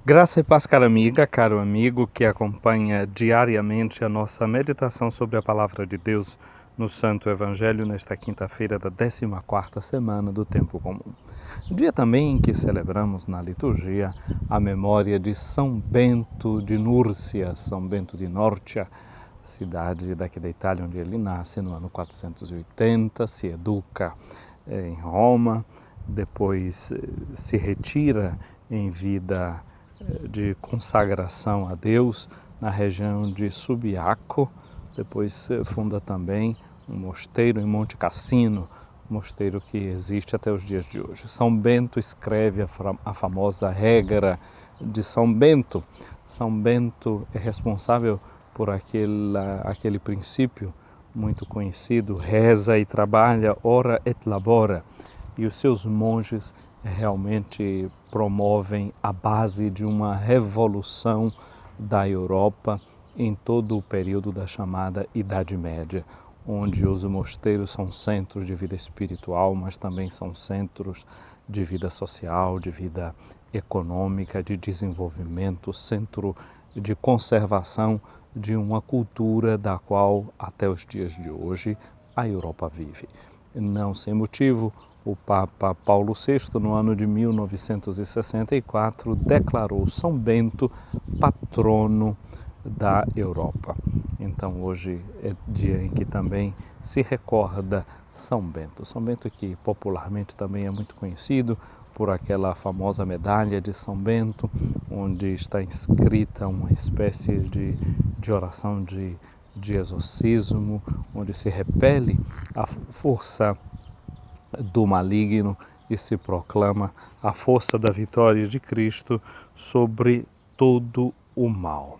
Graça e paz, cara amiga, caro amigo que acompanha diariamente a nossa meditação sobre a Palavra de Deus no Santo Evangelho nesta quinta-feira da 14ª semana do Tempo Comum. Dia também em que celebramos na liturgia a memória de São Bento de Núrcia, São Bento de Norcia, cidade daqui da Itália onde ele nasce no ano 480, se educa em Roma, depois se retira em vida de consagração a Deus na região de Subiaco, depois funda também um mosteiro em Monte Cassino, mosteiro que existe até os dias de hoje. São Bento escreve a famosa regra de São Bento. São Bento é responsável por aquele princípio muito conhecido, reza e trabalha, ora et labora, e os seus monges realmente promovem a base de uma revolução da Europa em todo o período da chamada Idade Média, onde os mosteiros são centros de vida espiritual, mas também são centros de vida social, de vida econômica, de desenvolvimento, centro de conservação de uma cultura da qual, até os dias de hoje, a Europa vive. Não sem motivo, o Papa Paulo VI, no ano de 1964, declarou São Bento patrono da Europa. Então hoje é dia em que também se recorda São Bento. São Bento que popularmente também é muito conhecido por aquela famosa medalha de São Bento, onde está inscrita uma espécie de oração de exorcismo, onde se repele a força do maligno e se proclama a força da vitória de Cristo sobre todo o mal.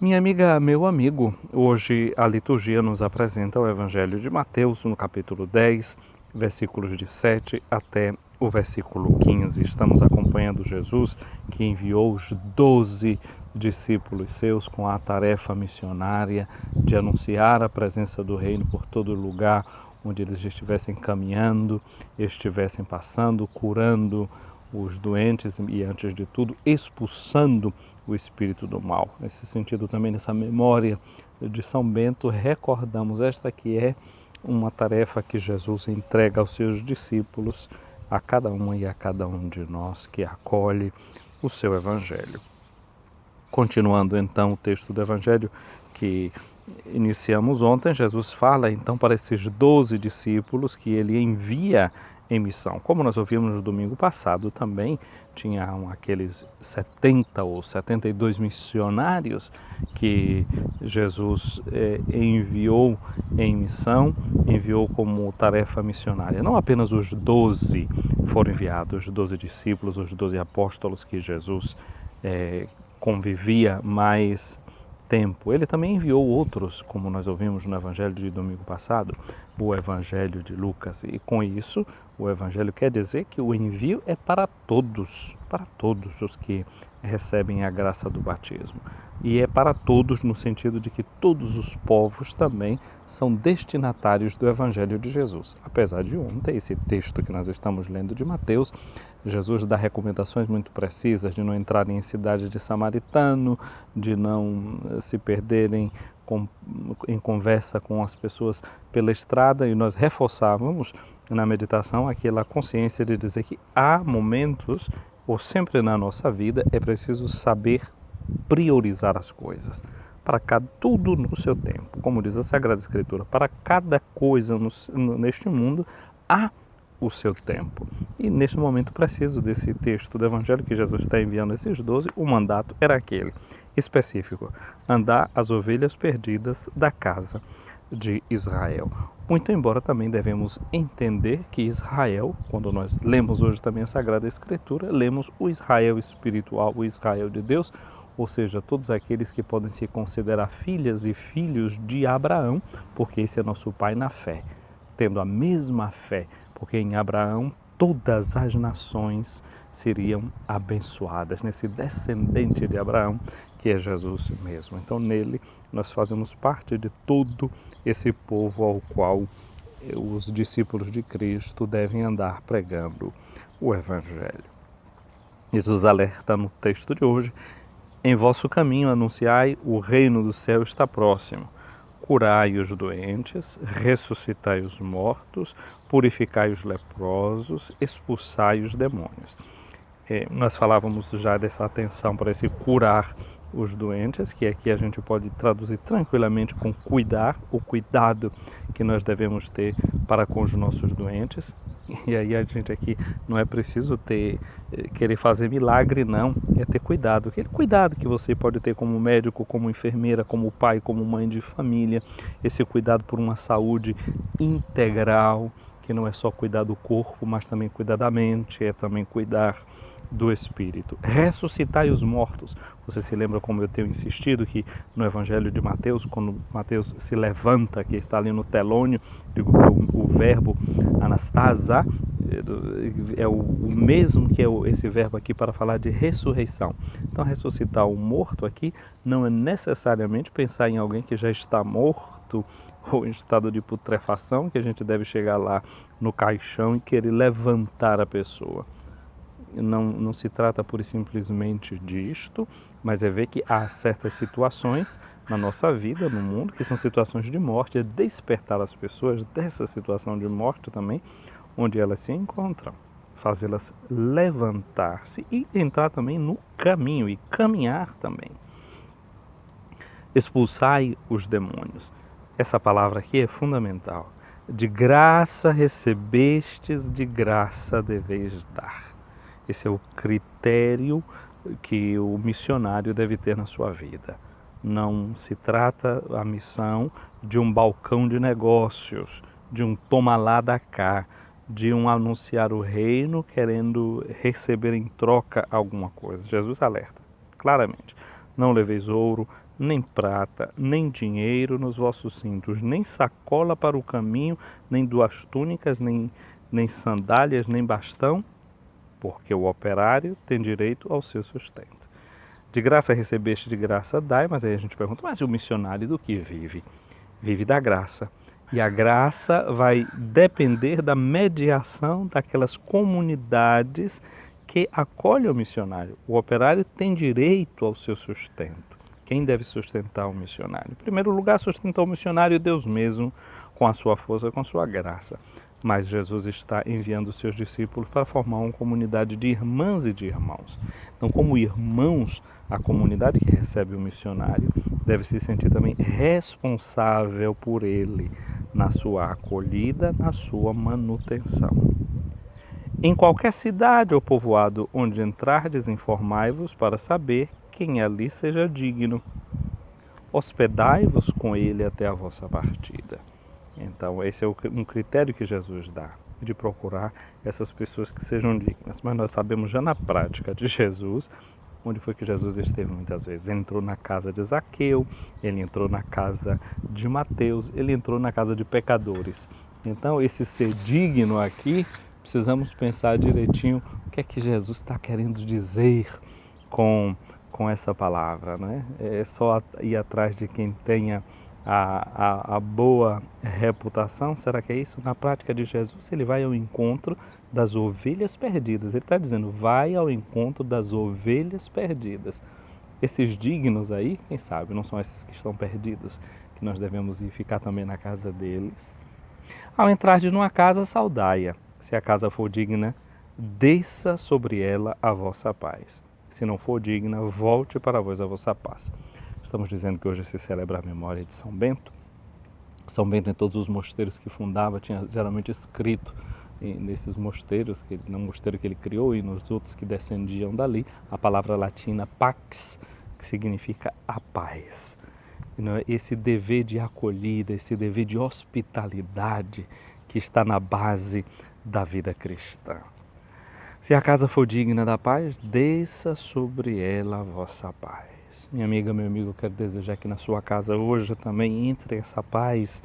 Minha amiga, meu amigo, hoje a liturgia nos apresenta o Evangelho de Mateus, no capítulo 10, versículos de 7 até o versículo 15. Estamos acompanhando Jesus, que enviou os 12 discípulos seus com a tarefa missionária de anunciar a presença do reino por todo lugar onde eles estivessem caminhando, estivessem passando, curando os doentes e, antes de tudo, expulsando o espírito do mal. Nesse sentido, também nessa memória de São Bento, recordamos esta que é uma tarefa que Jesus entrega aos seus discípulos, a cada uma e a cada um de nós que acolhe o seu Evangelho. Continuando então o texto do Evangelho que iniciamos ontem, Jesus fala então para esses 12 discípulos que ele envia em missão. Como nós ouvimos no domingo passado também, tinham aqueles 70 ou 72 missionários que Jesus enviou em missão, enviou como tarefa missionária. Não apenas os 12 foram enviados, os 12 discípulos, os 12 apóstolos que Jesus convivia mais tempo. Ele também enviou outros, como nós ouvimos no Evangelho de domingo passado, o Evangelho de Lucas. E com isso, o Evangelho quer dizer que o envio é para todos os que recebem a graça do batismo. E é para todos no sentido de que todos os povos também são destinatários do Evangelho de Jesus. Apesar de ontem, esse texto que nós estamos lendo de Mateus, Jesus dá recomendações muito precisas de não entrarem em cidades de samaritano, de não se perderem em conversa com as pessoas pela estrada, e nós reforçávamos na meditação aquela consciência de dizer que há momentos, ou sempre na nossa vida, é preciso saber priorizar as coisas. Para tudo no seu tempo. Como diz a Sagrada Escritura, para cada coisa neste mundo há o seu tempo. E neste momento preciso desse texto do Evangelho que Jesus está enviando esses 12, o mandato era aquele específico: andar as ovelhas perdidas da casa de Israel. Muito embora também devemos entender que Israel, quando nós lemos hoje também a Sagrada Escritura, lemos o Israel espiritual, o Israel de Deus, ou seja, todos aqueles que podem se considerar filhas e filhos de Abraão, porque esse é nosso pai na fé, tendo a mesma fé, porque em Abraão todas as nações seriam abençoadas, nesse descendente de Abraão, que é Jesus mesmo. Então nele nós fazemos parte de todo esse povo ao qual os discípulos de Cristo devem andar pregando o Evangelho. Jesus alerta no texto de hoje: em vosso caminho anunciai, o reino do céu está próximo. Curai os doentes, ressuscitai os mortos, purificai os leprosos, expulsai os demônios. Nós falávamos já dessa atenção para esse curar os doentes, que aqui a gente pode traduzir tranquilamente com cuidar, o cuidado que nós devemos ter para com os nossos doentes. E aí a gente aqui não é preciso querer fazer milagre, não, é ter cuidado. Aquele cuidado que você pode ter como médico, como enfermeira, como pai, como mãe de família, esse cuidado por uma saúde integral, que não é só cuidar do corpo, mas também cuidar da mente, é também cuidar do Espírito. Ressuscitai os mortos. Você se lembra como eu tenho insistido que no Evangelho de Mateus, quando Mateus se levanta, que está ali no telônio, digo que o verbo anastasa é o mesmo que é esse verbo aqui para falar de ressurreição. Então, ressuscitar o morto aqui não é necessariamente pensar em alguém que já está morto ou em estado de putrefação, que a gente deve chegar lá no caixão e querer levantar a pessoa. Não se trata pura e simplesmente disto, mas é ver que há certas situações na nossa vida, no mundo, que são situações de morte, é despertar as pessoas dessa situação de morte também, onde elas se encontram, fazê-las levantar-se e entrar também no caminho e caminhar também. Expulsai os demônios. Essa palavra aqui é fundamental. De graça recebestes, de graça deveis dar. Esse é o critério que o missionário deve ter na sua vida. Não se trata a missão de um balcão de negócios, de um toma lá da cá, de um anunciar o reino querendo receber em troca alguma coisa. Jesus alerta claramente: não leveis ouro, nem prata, nem dinheiro nos vossos cintos, nem sacola para o caminho, nem duas túnicas, nem sandálias, nem bastão, porque o operário tem direito ao seu sustento. De graça recebeste, de graça dai, mas aí a gente pergunta, mas e o missionário do que vive? Vive da graça. E a graça vai depender da mediação daquelas comunidades que acolhem o missionário. O operário tem direito ao seu sustento. Quem deve sustentar o missionário? Em primeiro lugar, sustentar o missionário Deus mesmo, com a sua força, com a sua graça. Mas Jesus está enviando os seus discípulos para formar uma comunidade de irmãs e de irmãos. Então, como irmãos, a comunidade que recebe o missionário deve se sentir também responsável por ele, na sua acolhida, na sua manutenção. Em qualquer cidade ou povoado onde entrardes, informai-vos para saber quem ali seja digno. Hospedai-vos com ele até a vossa partida. Então, esse é um critério que Jesus dá, de procurar essas pessoas que sejam dignas. Mas nós sabemos já na prática de Jesus, onde foi que Jesus esteve muitas vezes. Ele entrou na casa de Zaqueu, ele entrou na casa de Mateus, ele entrou na casa de pecadores. Então, esse ser digno aqui, precisamos pensar direitinho o que é que Jesus está querendo dizer com essa palavra, né? É só ir atrás de quem tenha a boa reputação? Será que é isso? Na prática de Jesus, ele vai ao encontro das ovelhas perdidas. Ele está dizendo, vai ao encontro das ovelhas perdidas. Esses dignos aí, quem sabe, não são esses que estão perdidos, que nós devemos ir ficar também na casa deles. Ao entrar de numa casa, saudai-a. Se a casa for digna, desça sobre ela a vossa paz. Se não for digna, volte para vós a vossa paz. Estamos dizendo que hoje se celebra a memória de São Bento. São Bento, em todos os mosteiros que fundava, tinha geralmente escrito nesses mosteiros, no mosteiro que ele criou e nos outros que descendiam dali, a palavra latina pax, que significa a paz. Esse dever de acolhida, esse dever de hospitalidade que está na base da vida cristã. Se a casa for digna da paz, desça sobre ela a vossa paz. Minha amiga, meu amigo, eu quero desejar que na sua casa hoje também entre essa paz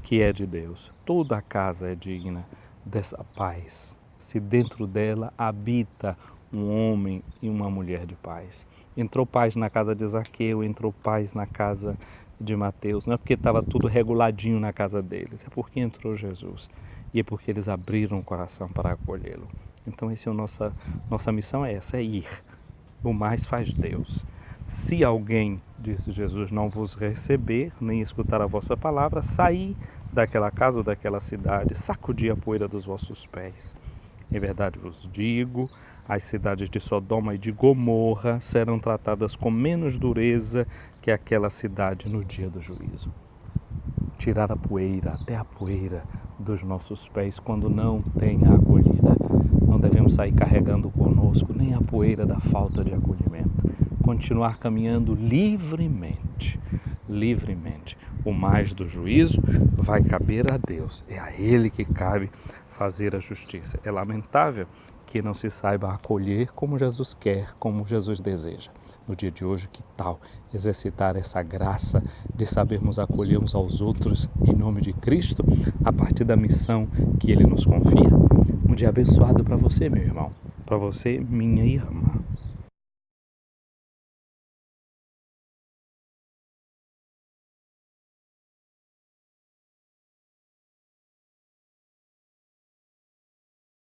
que é de Deus. Toda a casa é digna dessa paz, se dentro dela habita um homem e uma mulher de paz. Entrou paz na casa de Zaqueu, entrou paz na casa de Mateus. Não é porque estava tudo reguladinho na casa deles, é porque entrou Jesus. E é porque eles abriram o coração para acolhê-lo. Então nossa missão é essa, é ir. O mais faz Deus. Se alguém, disse Jesus, não vos receber, nem escutar a vossa palavra, saí daquela casa ou daquela cidade, sacudi a poeira dos vossos pés. Em verdade vos digo, as cidades de Sodoma e de Gomorra serão tratadas com menos dureza que aquela cidade no dia do juízo. Tirar a poeira, até a poeira dos nossos pés quando não tem a acolhida. Não devemos sair carregando conosco nem a poeira da falta de acolhimento. Continuar caminhando livremente. O mais do juízo vai caber a Deus. É a Ele que cabe fazer a justiça. É lamentável que não se saiba acolher como Jesus quer, como Jesus deseja. No dia de hoje, que tal exercitar essa graça de sabermos acolher uns aos outros em nome de Cristo, a partir da missão que Ele nos confia? Um dia abençoado para você, meu irmão, para você, minha irmã.